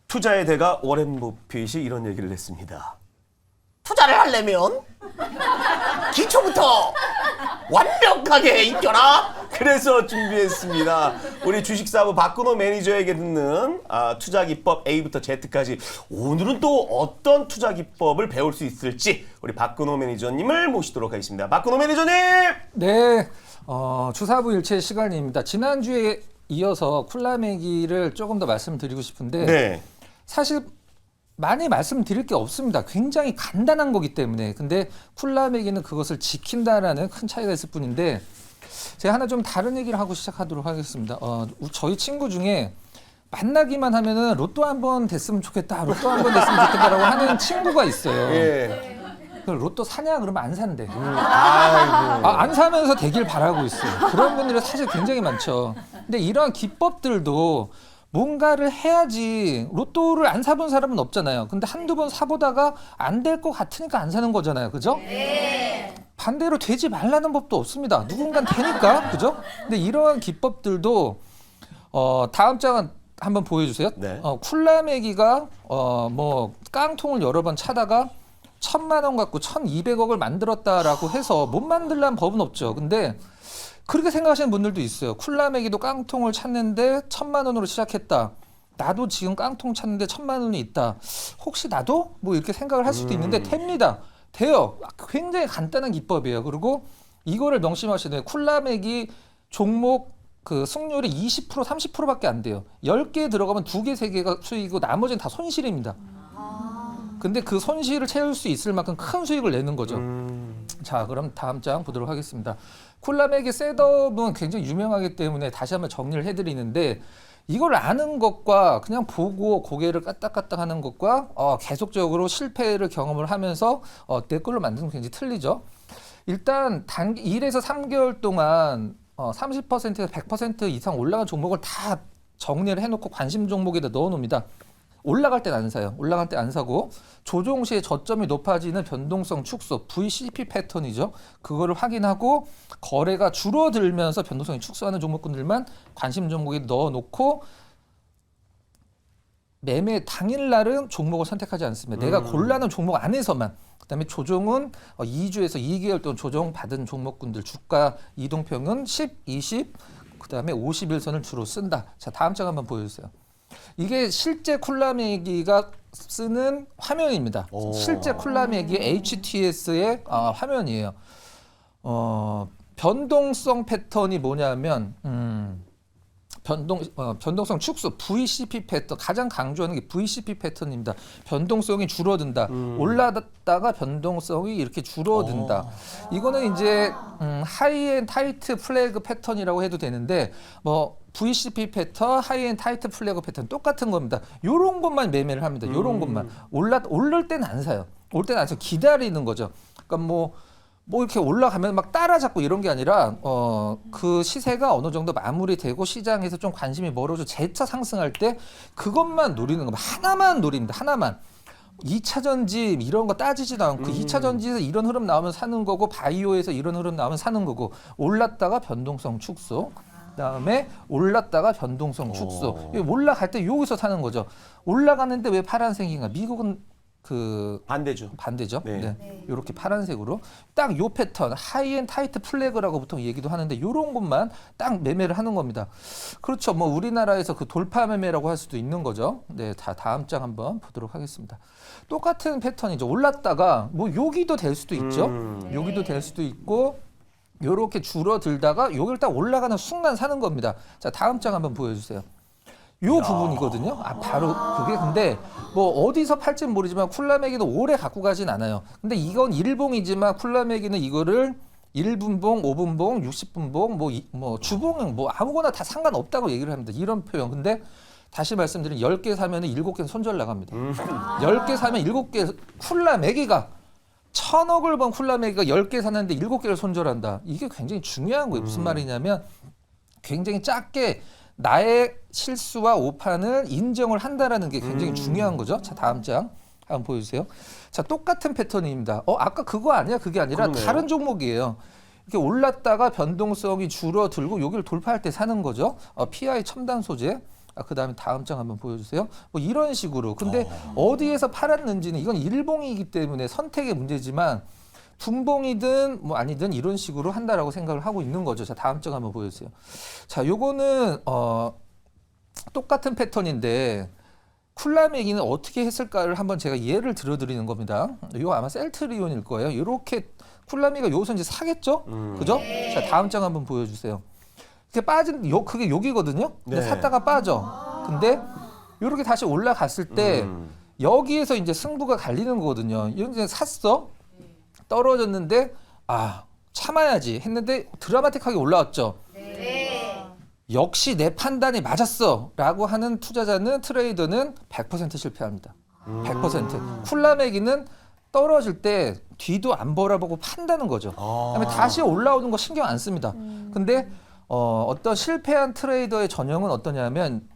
투자의 대가 워렌 버핏이 이런 얘기를 했습니다. 투자를 하려면 기초부터 완벽하게 익혀라. 그래서 준비했습니다. 우리 주식사부 박근호 매니저에게 듣는 투자 기법 A부터 Z까지 오늘은 또 어떤 투자 기법을 배울 수 있을지 우리 박근호 매니저님을 모시도록 하겠습니다. 박근호 매니저님! 네, 주사부 일체 시간입니다. 지난주에 이어서 쿨라매기를 조금 더 말씀드리고 싶은데 네. 사실 많이 말씀드릴 게 없습니다. 굉장히 간단한 거기 때문에. 근데 쿨라매기는 그것을 지킨다라는 큰 차이가 있을 뿐인데 제가 하나 좀 다른 얘기를 하고 시작하도록 하겠습니다. 저희 친구 중에 만나기만 하면은 로또 한 번 됐으면 좋겠다, 로또 한 번 됐으면 좋겠다라고 하는 친구가 있어요. 예. 로또 사냐 그러면 안 산대. 아이고. 안 사면서 되길 바라고 있어요. 그런 분들이 사실 굉장히 많죠. 근데 이러한 기법들도 뭔가를 해야지. 로또를 안 사본 사람은 없잖아요. 근데 한두 번 사보다가 안 될 것 같으니까 안 사는 거잖아요. 그죠? 네. 반대로 되지 말라는 법도 없습니다. 누군간 되니까. 그죠? 근데 이러한 기법들도 다음 장 한번 보여주세요. 네. 쿨라매기가 뭐 깡통을 여러 번 차다가 1,000만 원 갖고 1,200억을 만들었다라고 해서 못 만들라는 법은 없죠. 근데 그렇게 생각하시는 분들도 있어요. 쿨라매기도 깡통을 찾는데 1,000만 원으로 시작했다. 나도 지금 깡통 찾는데 1,000만 원이 있다. 혹시 나도? 뭐 이렇게 생각을 할 수도 있는데 됩니다. 돼요. 굉장히 간단한 기법이에요. 그리고 이거를 명심하셔야 돼요. 쿨라매기 종목 그 승률이 20% 30%밖에 안 돼요. 10개 들어가면 2개, 3개가 수익이고 나머지는 다 손실입니다. 근데 그 손실을 채울 수 있을 만큼 큰 수익을 내는 거죠. 자, 그럼 다음 장 보도록 하겠습니다. 쿨라매기 셋업은 굉장히 유명하기 때문에 다시 한번 정리를 해드리는데 이걸 아는 것과 그냥 보고 고개를 까딱까딱 하는 것과 계속적으로 실패를 경험을 하면서 내 걸로 만드는 건 굉장히 틀리죠. 일단 1에서 3개월 동안 30%에서 100% 이상 올라간 종목을 다 정리를 해놓고 관심 종목에다 넣어놓습니다. 올라갈 땐 안 사요. 올라갈 때 안 사고 조정 시에 저점이 높아지는 변동성 축소 VCP 패턴이죠. 그거를 확인하고 거래가 줄어들면서 변동성이 축소하는 종목군들만 관심 종목에 넣어놓고 매매 당일날은 종목을 선택하지 않습니다. 내가 골라놓은 종목 안에서만. 그다음에 조정은 2주에서 2개월 동안 조정 받은 종목군들 주가 이동평은 10, 20, 그다음에 50일선을 주로 쓴다. 자, 다음 장 한번 보여주세요. 이게 실제 쿨라매기가 쓰는 화면입니다. 실제 쿨라매기의 HTS의 화면이에요. 변동성 패턴이 뭐냐면 변동성 축소 VCP 패턴, 가장 강조하는 게 VCP 패턴입니다. 변동성이 줄어든다. 올라갔다가 변동성이 이렇게 줄어든다. 이거는 이제 하이엔 타이트 플래그 패턴이라고 해도 되는데 뭐 VCP 패턴, 하이엔 타이트 플래그 패턴 똑같은 겁니다. 요런 것만 매매를 합니다. 요런 것만. 오를 때는 안 사요. 올 때는 안 사요. 기다리는 거죠. 그러니까 뭐 이렇게 올라가면 막 따라잡고 이런 게 아니라 그 시세가 어느 정도 마무리되고 시장에서 좀 관심이 멀어져 재차 상승할 때 그것만 노리는 겁니다. 하나만 노립니다. 하나만. 2차 전지 이런 거 따지지도 않고 2차 전지에서 이런 흐름 나오면 사는 거고 바이오에서 이런 흐름 나오면 사는 거고 올랐다가 변동성 축소 그다음에 올랐다가 변동성 축소 올라갈 때 여기서 사는 거죠. 올라가는데 왜 파란색인가? 미국은 반대죠. 네. 이렇게 파란색으로 딱 요 패턴 하이엔 타이트 플래그라고 보통 얘기도 하는데 이런 것만 딱 매매를 하는 겁니다. 그렇죠. 뭐 우리나라에서 그 돌파 매매라고 할 수도 있는 거죠. 네, 다음 장 한번 보도록 하겠습니다. 똑같은 패턴이죠. 올랐다가 뭐 여기도 될 수도 있죠. 여기도 될 수도 있고 요렇게 줄어들다가 여기를 딱 올라가는 순간 사는 겁니다. 자, 다음 장 한번 보여주세요. 요 부분이거든요. 바로 그게 근데 뭐 어디서 팔지는 모르지만 쿨라매기도 오래 갖고 가진 않아요. 근데 이건 일봉이지만 쿨라매기는 이거를 1분봉, 5분봉, 60분봉, 뭐 주봉은 뭐 아무거나 다 상관없다고 얘기를 합니다. 이런 표현. 근데 다시 말씀드리면 10개 사면 7개는 손절 나갑니다. 10개 사면 7개 쿨라매기가 1,000억을 번 쿨라매기가 10개 사는데 7개를 손절한다. 이게 굉장히 중요한 거예요. 무슨 말이냐면 굉장히 작게 나의 실수와 오판을 인정을 한다라는 게 굉장히 중요한 거죠. 자, 다음 장 한번 보여주세요. 자, 똑같은 패턴입니다. 아까 그거 아니야? 그게 아니라 그러네요. 다른 종목이에요. 이렇게 올랐다가 변동성이 줄어들고 여기를 돌파할 때 사는 거죠. PI 첨단 소재. 그다음에 다음 장 한번 보여주세요. 뭐 이런 식으로. 근데 어디에서 팔았는지는 이건 일봉이기 때문에 선택의 문제지만 분봉이든 뭐 아니든 이런 식으로 한다라고 생각을 하고 있는 거죠. 자, 다음 장 한번 보여주세요. 자, 요거는 똑같은 패턴인데 쿨라메기는 어떻게 했을까를 한번 제가 예를 들어드리는 겁니다. 이거 아마 셀트리온일 거예요. 이렇게 쿨라메기가 여기서 이제 사겠죠? 그죠? 자, 다음 장 한번 보여주세요. 이렇게 빠진 그게 여기거든요. 근데 네. 샀다가 빠져. 근데 이렇게 다시 올라갔을 때 여기에서 이제 승부가 갈리는 거거든요. 이제 샀어. 떨어졌는데 참아야지 했는데 드라마틱하게 올라왔죠. 역시 내 판단이 맞았어 라고 하는 투자자는 트레이더는 100% 실패합니다. 100%. 쿨라메기는 떨어질 때 뒤도 안 바라보고 판다는 거죠. 그다음에 다시 올라오는 거 신경 안 씁니다. 근데 어떤 실패한 트레이더의 전형은 어떠냐면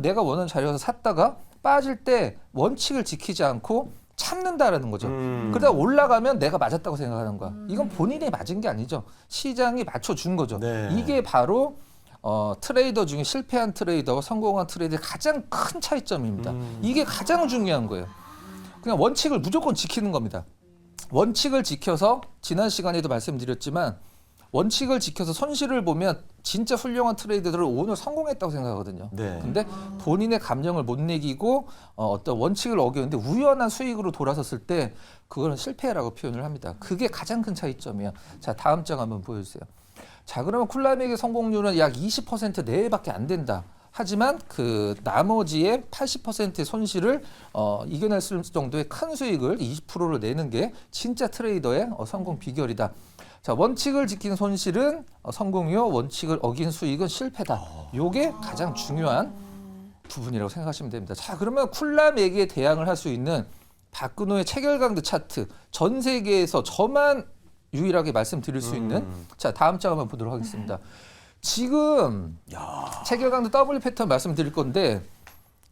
내가 원하는 자리에서 샀다가 빠질 때 원칙을 지키지 않고 참는다라는 거죠. 그러다 올라가면 내가 맞았다고 생각하는 거야. 이건 본인이 맞은 게 아니죠. 시장이 맞춰준 거죠. 네. 이게 바로 트레이더 중에 실패한 트레이더와 성공한 트레이더의 가장 큰 차이점입니다. 이게 가장 중요한 거예요. 그냥 원칙을 무조건 지키는 겁니다. 원칙을 지켜서 지난 시간에도 말씀드렸지만 원칙을 지켜서 손실을 보면 진짜 훌륭한 트레이더들은 오늘 성공했다고 생각하거든요. 네. 근데 본인의 감정을 못 내기고 어떤 원칙을 어겼는데 우연한 수익으로 돌아섰을 때 그거는 실패라고 표현을 합니다. 그게 가장 큰 차이점이에요. 자, 다음 장 한번 보여주세요. 자, 그러면 쿨라메기의 성공률은 약 20% 내외밖에 안 된다. 하지만 그 나머지의 80%의 손실을 이겨낼 수 정도의 큰 수익을 20%를 내는 게 진짜 트레이더의 성공 비결이다. 자, 원칙을 지킨 손실은 성공이요, 원칙을 어긴 수익은 실패다. 요게 가장 중요한 부분이라고 생각하시면 됩니다. 자, 그러면 쿨라메기에 대항을 할 수 있는 박근호의 체결강도 차트, 전 세계에서 저만 유일하게 말씀드릴 수 있는 자, 다음 장 한번 보도록 하겠습니다. 지금 체결강도 W 패턴 말씀드릴 건데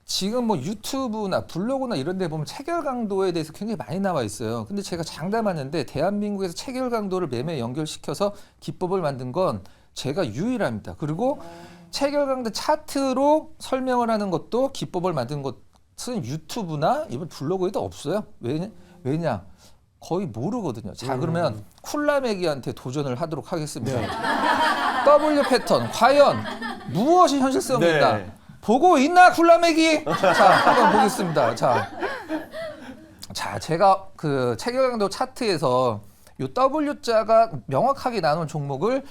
지금 뭐 유튜브나 블로그나 이런 데 보면 체결 강도에 대해서 굉장히 많이 나와 있어요. 근데 제가 장담하는데 대한민국에서 체결 강도를 매매 연결시켜서 기법을 만든 건 제가 유일합니다. 그리고 체결 강도 차트로 설명을 하는 것도 기법을 만든 것은 유튜브나 이번 블로그에도 없어요. 왜냐? 거의 모르거든요. 자, 그러면 쿨라메기한테 도전을 하도록 하겠습니다. 네. W 패턴 과연 무엇이 현실성인가? 네. 보고 있나 쿨라메기? 자, 한번 보겠습니다. 자, 제가 그 체결강도 차트에서 요 W자가 명확하게 나눈 종목을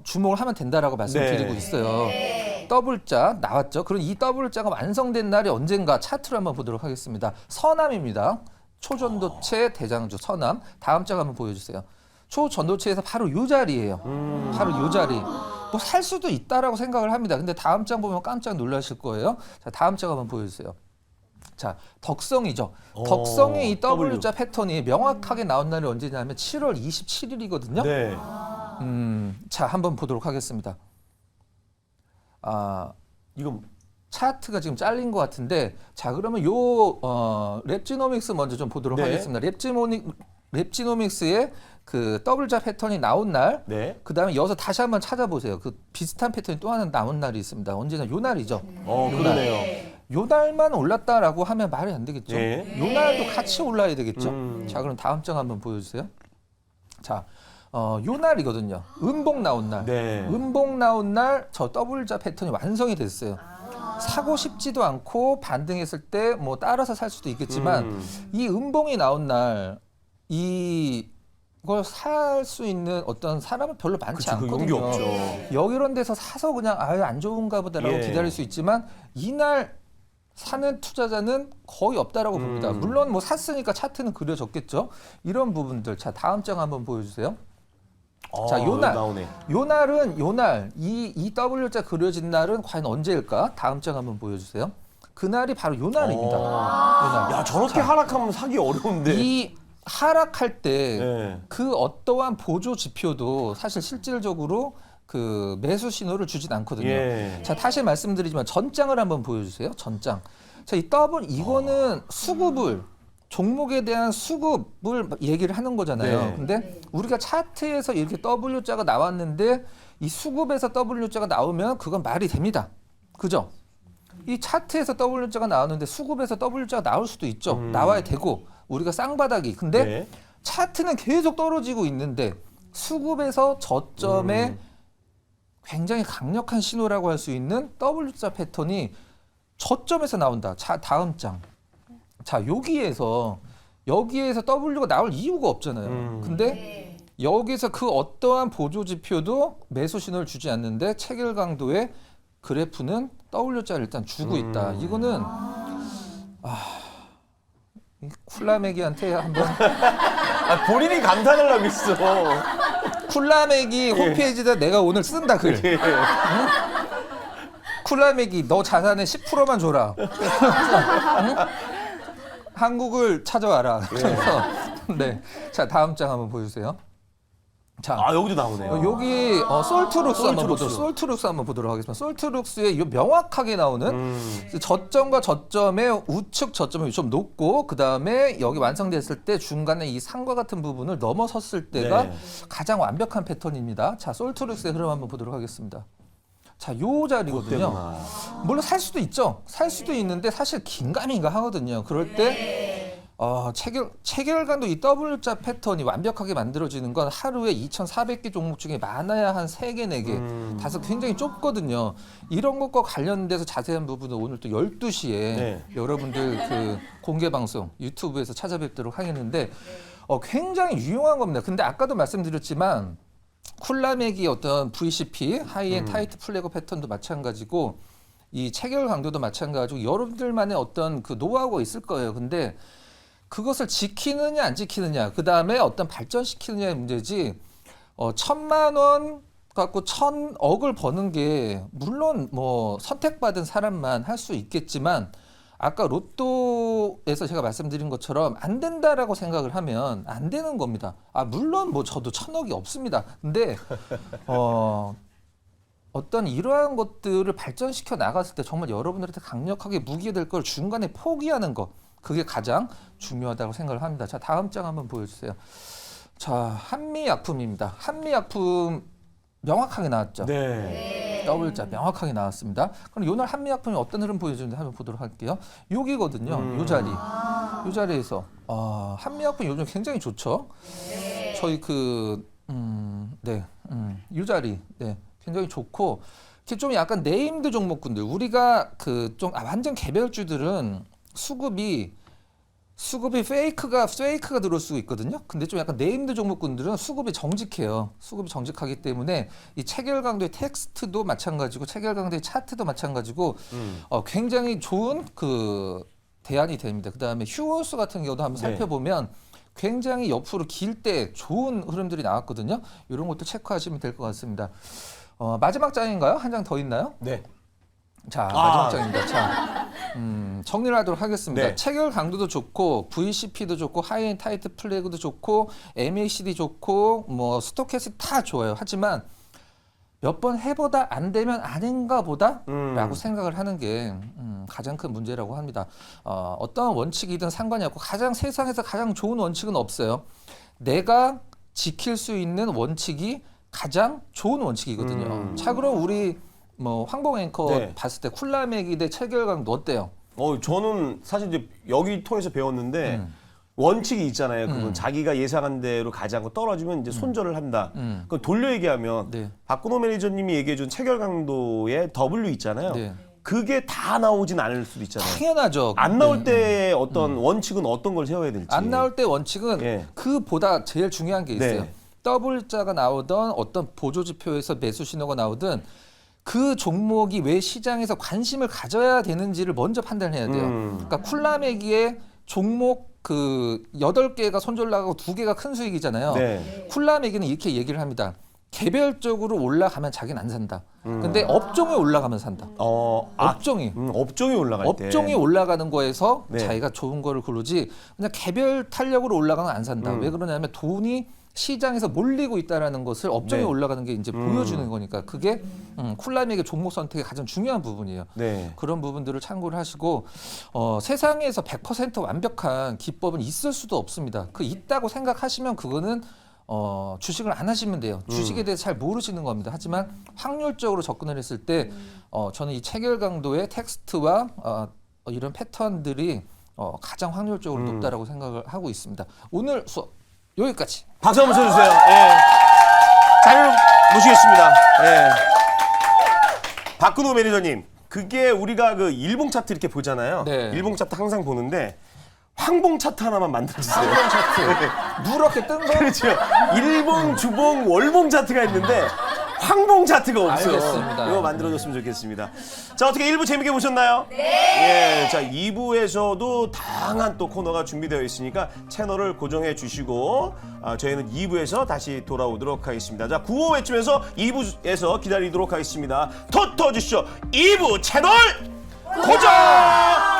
주목을 하면 된다라고 말씀드리고 네. 있어요. W자 나왔죠? 그럼 이 W자가 완성된 날이 언젠가 차트를 한번 보도록 하겠습니다. 서남입니다. 초전도체 대장주 서남. 다음 장 한번 보여주세요. 초전도체에서 바로 요 자리예요. 바로 요 자리. 뭐 살 수도 있다라고 생각을 합니다. 근데 다음 장 보면 깜짝 놀라실 거예요. 자, 다음 장 한번 보여주세요. 자, 덕성이죠. 덕성의 이 W자 패턴이 명확하게 나온 날이 언제냐면 7월 27일이거든요. 네. 자, 한번 보도록 하겠습니다. 이거 차트가 지금 잘린 것 같은데, 자, 그러면 요 랩지노믹스 먼저 좀 보도록 네. 하겠습니다. 랩지노믹스의 그 W자 패턴이 나온 날, 네. 그 다음에 여기서 다시 한번 찾아보세요. 그 비슷한 패턴이 또 하나 나온 날이 있습니다. 언제나 요 날이죠. 그러네요. 요 날만 올랐다라고 하면 말이 안 되겠죠. 네. 요 날도 같이 올라야 되겠죠. 자, 그럼 다음 장 한번 보여주세요. 자, 요 날이거든요. 음봉 나온 날. 네. 음봉 나온 날 저 W자 패턴이 완성이 됐어요. 사고 싶지도 않고 반등했을 때 뭐 따라서 살 수도 있겠지만 이 음봉이 나온 날 이걸 살 수 있는 어떤 사람은 별로 많지 그치, 그 않거든요. 용기 없죠. 여기 이런 데서 사서 그냥 아유 안 좋은가 보다라고 예. 기다릴 수 있지만 이날 사는 투자자는 거의 없다라고 봅니다. 물론 뭐 샀으니까 차트는 그려졌겠죠. 이런 부분들. 자, 다음 장 한번 보여주세요. 자, 요 날. 나오네. 요 날은 요 날, 이 W자 그려진 날은 과연 언제일까? 다음 장 한번 보여주세요. 그날이 바로 요 날입니다. 요 날. 야, 저렇게 하락하면 사기 어려운데. 이 하락할 때 네. 그 어떠한 보조 지표도 사실 실질적으로 그 매수 신호를 주진 않거든요. 예. 자, 다시 말씀드리지만 전장을 한번 보여주세요. 전장. 자, 이 더블 이거는 수급을 종목에 대한 수급을 얘기를 하는 거잖아요. 네. 근데 우리가 차트에서 이렇게 W자가 나왔는데 이 수급에서 W자가 나오면 그건 말이 됩니다. 그죠? 이 차트에서 W자가 나오는데 수급에서 W자가 나올 수도 있죠. 나와야 되고 우리가 쌍바닥이. 근데 네. 차트는 계속 떨어지고 있는데 수급에서 저점에 굉장히 강력한 신호라고 할 수 있는 W자 패턴이 저점에서 나온다. 자, 다음 장. 자, 여기에서 W가 나올 이유가 없잖아요. 근데 여기서 그 어떠한 보조 지표도 매수 신호를 주지 않는데 체결 강도의 그래프는 W자를 일단 주고 있다. 이거는 이 쿨라메기한테 한번 아, 본인이 감탄을 하고 있어. 쿨라메기 홈페이지에다 내가 오늘 쓴다 글. 예. 쿨라메기 너 자산의 10%만 줘라. 응? 한국을 찾아와라. 그래서 네. 자, 다음 장 한번 보여주세요. 자, 아, 여기도 나오네요. 여기 솔트룩스 한번 솔트룩스. 보도록 솔트룩스 한번 보도록 하겠습니다. 솔트룩스에 요 명확하게 나오는 저점과 저점의 우측 저점이 좀 높고 그 다음에 여기 완성됐을 때 중간에 이 상과 같은 부분을 넘어섰을 때가 네. 가장 완벽한 패턴입니다. 자, 솔트룩스의 흐름 한번 보도록 하겠습니다. 자, 요 자리거든요. 그때구나. 물론 살 수도 있죠. 살 수도 있는데 사실 긴가민가 하거든요. 그럴 때 체결간도 이 W자 패턴이 완벽하게 만들어지는 건 하루에 2,400개 종목 중에 많아야 한 3개, 4개, 다섯 굉장히 좁거든요. 이런 것과 관련돼서 자세한 부분은 오늘 또 12시에 네. 여러분들 그 공개 방송 유튜브에서 찾아뵙도록 하겠는데 굉장히 유용한 겁니다. 근데 아까도 말씀드렸지만 쿨라맥이 어떤 VCP 하이엔 타이트 플래그 패턴도 마찬가지고 이 체결 강도도 마찬가지고 여러분들만의 어떤 그 노하우가 있을 거예요. 근데 그것을 지키느냐 안 지키느냐 그 다음에 어떤 발전시키느냐의 문제지 1,000만 원 갖고 1,000억을 버는 게 물론 뭐 선택받은 사람만 할 수 있겠지만 아까 로또에서 제가 말씀드린 것처럼 안 된다라고 생각을 하면 안 되는 겁니다. 아 물론 뭐 저도 1,000억이 없습니다. 근데 어떤 이러한 것들을 발전시켜 나갔을 때 정말 여러분들한테 강력하게 무기가 될 걸 중간에 포기하는 것 그게 가장 중요하다고 생각을 합니다. 자, 다음 장 한번 보여주세요. 자, 한미약품입니다. 한미약품 명확하게 나왔죠. 네. W자 명확하게 나왔습니다. 그럼 요날 한미약품이 어떤 흐름 보여주는지 한번 보도록 할게요. 여기거든요. 요 자리. 요 자리에서 한미약품 요즘 굉장히 좋죠. 저희 요 자리 굉장히 좋고 이렇게 좀 약간 네임드 종목군들 우리가 그 좀 완전 개별주들은 수급이 페이크가 들어올 수 있거든요. 근데 좀 약간 네임드 종목군들은 수급이 정직해요. 수급이 정직하기 때문에 이 체결 강도의 텍스트도 마찬가지고 체결 강도의 차트도 마찬가지고 굉장히 좋은 그 대안이 됩니다. 그다음에 휴원수 같은 경우도 한번 네. 살펴보면 굉장히 옆으로 길 때 좋은 흐름들이 나왔거든요. 이런 것도 체크하시면 될 것 같습니다. 마지막 장인가요? 한 장 더 있나요? 네. 자, 마지막 장입니다. 자, 정리를 하도록 하겠습니다. 네. 체결 강도도 좋고, VCP도 좋고, 하이엔 타이트 플래그도 좋고, MACD 좋고, 뭐 스토캐스틱 다 좋아요. 하지만 몇 번 해보다 안 되면 아닌가 보다라고 생각을 하는 게 가장 큰 문제라고 합니다. 어떤 원칙이든 상관이 없고 세상에서 가장 좋은 원칙은 없어요. 내가 지킬 수 있는 원칙이 가장 좋은 원칙이거든요. 자, 그럼 우리 뭐 황봉 앵커 네. 봤을 때 쿨라맥이 대 체결 강도 어때요? 저는 사실 이제 여기 통해서 배웠는데 원칙이 있잖아요. 그건 자기가 예상한 대로 가지 않고 떨어지면 이제 손절을 한다. 그 돌려 얘기하면 네. 박근호 매니저님이 얘기해준 체결 강도의 W 있잖아요. 네. 그게 다 나오진 않을 수도 있잖아요. 당연하죠. 안 나올 때 어떤 원칙은 어떤 걸 세워야 될지. 안 나올 때 원칙은 예. 그보다 제일 중요한 게 있어요. 네. W자가 나오던 어떤 보조 지표에서 매수 신호가 나오든 그 종목이 왜 시장에서 관심을 가져야 되는지를 먼저 판단해야 돼요. 그러니까 쿨라맥기의 종목 그 8개가 손절 나가고 2개가 큰 수익이잖아요. 네. 쿨라맥기는 이렇게 얘기를 합니다. 개별적으로 올라가면 자기는 안 산다. 근데 업종이 올라가면 산다. 업종이. 업종이 올라갈 때. 업종이 올라가는 거에서 네. 자기가 좋은 거를 고르지 그냥 개별 탄력으로 올라가면 안 산다. 왜 그러냐면 돈이 시장에서 몰리고 있다라는 것을 업종이 네. 올라가는 게 이제 보여주는 거니까 그게 쿨라맥의 종목 선택의 가장 중요한 부분이에요. 네. 그런 부분들을 참고를 하시고 세상에서 100% 완벽한 기법은 있을 수도 없습니다. 그 있다고 생각하시면 그거는 주식을 안 하시면 돼요. 주식에 대해서 잘 모르시는 겁니다. 하지만 확률적으로 접근을 했을 때 저는 이 체결 강도의 텍스트와 이런 패턴들이 가장 확률적으로 높다라고 생각을 하고 있습니다. 오늘 수업 여기까지. 박수 한번 쳐주세요. 예. 잘 모시겠습니다. 예. 박근호 매니저님, 그게 우리가 그 일봉 차트 이렇게 보잖아요. 네. 일봉 차트 항상 보는데 황봉 차트 하나만 만들어주세요. 일봉 차트 누렇게 뜬 거? 그렇죠. 일봉, 주봉, 월봉 차트가 있는데 황봉 차트가 없어요. 알겠습니다. 이거 만들어줬으면 좋겠습니다. 자, 어떻게 1부 재밌게 보셨나요? 네. 예, 자 2부에서도 다양한 또 코너가 준비되어 있으니까 채널을 고정해 주시고 저희는 2부에서 다시 돌아오도록 하겠습니다. 자, 구호 외치면서 2부에서 기다리도록 하겠습니다. 터주쇼 2부 채널 고정!